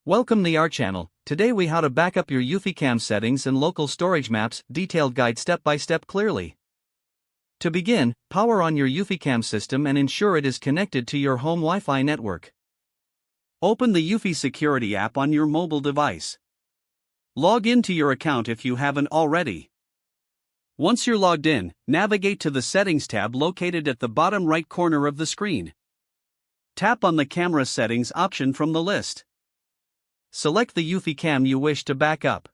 Welcome to our channel. Today we how to back up your EufyCam settings and local storage maps, detailed guide step by step clearly. To begin, power on your EufyCam system and ensure it is connected to your home Wi-Fi network. Open the Eufy Security app on your mobile device. Log into your account if you haven't already. Once you're logged in, navigate to the Settings tab located at the bottom right corner of the screen. Tap on the camera settings option from the list. Select the EufyCam you wish to back up.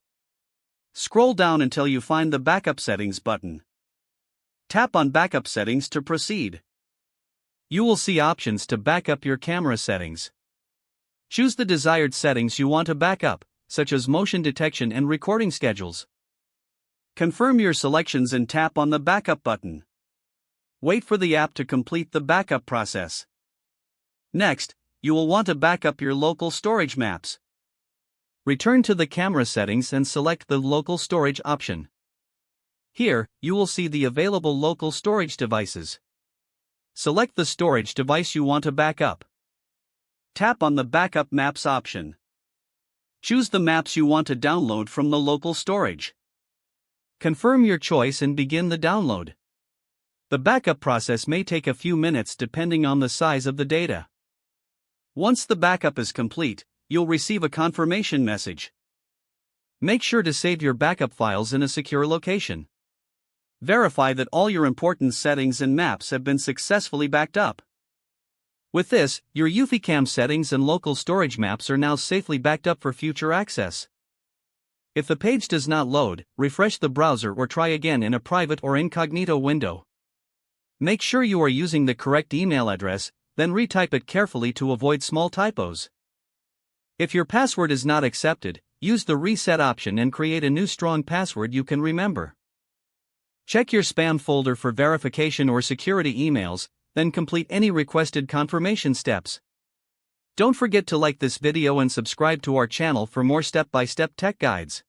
Scroll down until you find the Backup Settings button. Tap on Backup Settings to proceed. You will see options to back up your camera settings. Choose the desired settings you want to back up, such as motion detection and recording schedules. Confirm your selections and tap on the Backup button. Wait for the app to complete the backup process. Next, you will want to back up your local storage maps. Return to the camera settings and select the local storage option. Here, you will see the available local storage devices. Select the storage device you want to back up. Tap on the Backup Maps option. Choose the maps you want to download from the local storage. Confirm your choice and begin the download. The backup process may take a few minutes depending on the size of the data. Once the backup is complete, you'll receive a confirmation message. Make sure to save your backup files in a secure location. Verify that all your important settings and maps have been successfully backed up. With this, your EufyCam settings and local storage maps are now safely backed up for future access. If the page does not load, refresh the browser or try again in a private or incognito window. Make sure you are using the correct email address, then retype it carefully to avoid small typos. If your password is not accepted, use the reset option and create a new strong password you can remember. Check your spam folder for verification or security emails, then complete any requested confirmation steps. Don't forget to like this video and subscribe to our channel for more step-by-step tech guides.